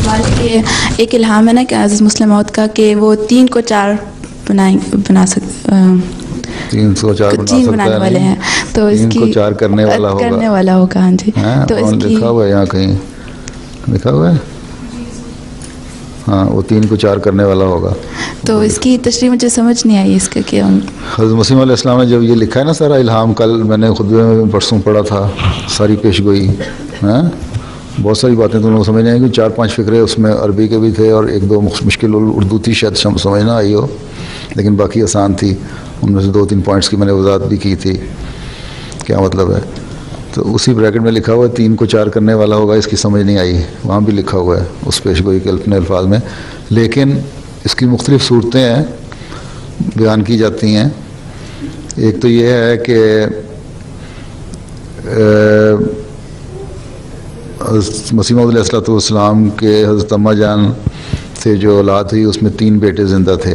सवाल ये एक इल्हाम है ना कि अज़ीज़ मुस्लिम मौत का कि वो 3 को 4 बना सकते 3 को 4 बनाने वाले हैं, तो 3 इसकी को 4 करने वाला होगा। हाँ जी। तो इसकी लिखा हुआ है, यहाँ कहीं लिखा हुआ है, हाँ वो 3 को 4 करने वाला होगा। तो इसकी तशरीह मुझे समझ नहीं आई इसका कि हज़रत मसीह अलैहिस्सलाम ने जब ये लिखा है ना सारा इल्हाम, कल मैंने खुतबे में परसों पढ़ा था, सारी पेशगोई है, बहुत सारी बातें तुम लोग समझ नहीं आएंगी। 4-5 फ़िक्रे उसमें अरबी के भी थे और 1-2 मुश्किल उर्दू थी, शायद समझ ना आई हो, लेकिन बाकी आसान थी। उनमें से 2-3 पॉइंट्स की मैंने वजाहत भी की थी क्या मतलब है। तो उसी ब्रैकेट में लिखा हुआ है 3 को 4 करने वाला होगा, इसकी समझ नहीं आई, वहाँ भी लिखा हुआ है उस पेशगोई के अपने अल्फाज में। लेकिन इसकी मुख्तलिफ़ सूरतें हैं बयान की जाती हैं। एक तो ये है कि मसीह मौऊद अलैहिस्सलाम के हज़रत अम्मा जान से जो औलाद हुई उसमें 3 बेटे ज़िंदा थे,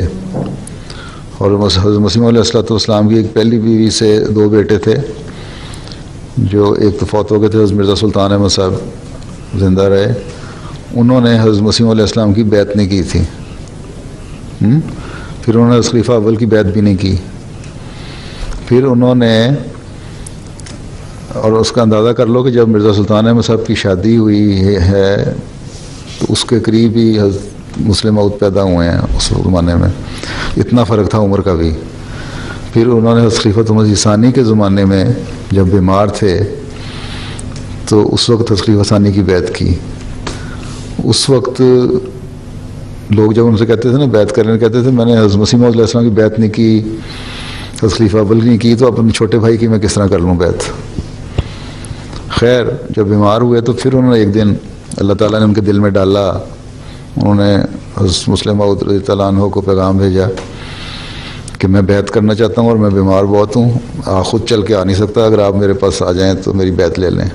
और हज़रत मसीह मौऊद अलैहिस्सलाम की एक पहली बीवी से 2 बेटे थे, जो एक तो फौत हो गए थे, हज़रत मिर्ज़ा सुल्तान अहमद साहब ज़िंदा रहे। उन्होंने हज़रत मसीह मौऊद अलैहिस्सलाम की बैत नहीं की थी। फिर उन्होंने खलीफा अव्वल की बैत भी नहीं की। फिर उन्होंने, और उसका अंदाज़ा कर लो कि जब मिर्ज़ा सुल्तान अहमद साहब की शादी हुई है तो उसके करीब ही मुस्लिम मौऊद पैदा हुए हैं उस ज़माने में, इतना फ़र्क था उम्र का भी। फिर उन्होंने खलीफत उमर सानी के ज़माने में जब बीमार थे तो उस वक्त खलीफा सानी की बैत की। उस वक्त लोग जब उनसे कहते थे ना बैत करने, कहते थे मैंने हज़रत मसीह मौऊद अलैहिस्सलाम की बैत नहीं की, खलीफा अव्वल नहीं की, तो अपने छोटे भाई की मैं किस तरह कर लूँ बैत। खैर जब बीमार हुए तो फिर उन्होंने एक दिन अल्लाह ताला ने उनके दिल में डाला, उन्होंने हज़रत मुस्लिम मौऊद रज़ियल्लाहु अन्हु को पैगाम भेजा कि मैं बैत करना चाहता हूँ और मैं बीमार बहुत हूँ, ख़ुद चल के आ नहीं सकता, अगर आप मेरे पास आ जाएँ तो मेरी बैत ले लें।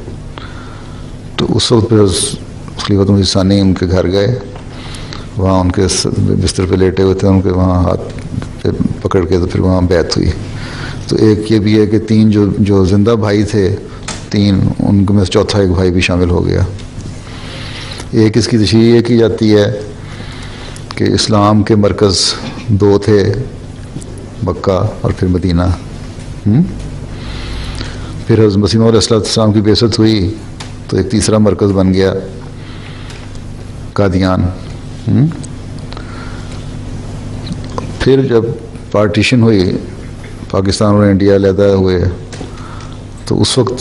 तो उस वक्त फिर खलीफत उमर सानी उनके घर गए, वहाँ उनके बिस्तर पे लेटे हुए थे, उनके वहाँ हाथ पे पकड़ के तो फिर वहाँ बैत हुई। तो एक ये भी है कि 3 जो ज़िंदा भाई थे 3, उनके में चौथा एक भाई भी शामिल हो गया। एक इसकी तशरीह ये की जाती है कि इस्लाम के मरकज़ 2 थे, मक्का और फिर मदीना। फिर हज़रत मसीह मौऊद अलैहिस्सलाम की बेइज्जत हुई तो एक तीसरा मरकज़ बन गया कादियान। फिर जब पार्टीशन हुई, पाकिस्तान और इंडिया अलहदा हुए, तो उस वक्त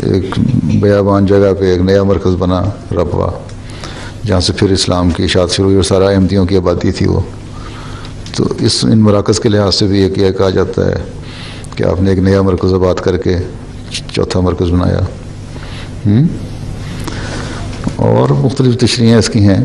एक बयाबान जगह पे एक नया मरकज़ बना रबवा, जहाँ से फिर इस्लाम की इशाअत शुरू हुई और सारा अहमदियों की आबादी थी वो। तो इन मराकज़ के लिहाज से भी एक यह कहा जाता है कि आपने एक नया मरकज़ आबाद करके चौथा मरकज़ बनाया। और मुख्तलिफ़ तशरीहें इसकी हैं।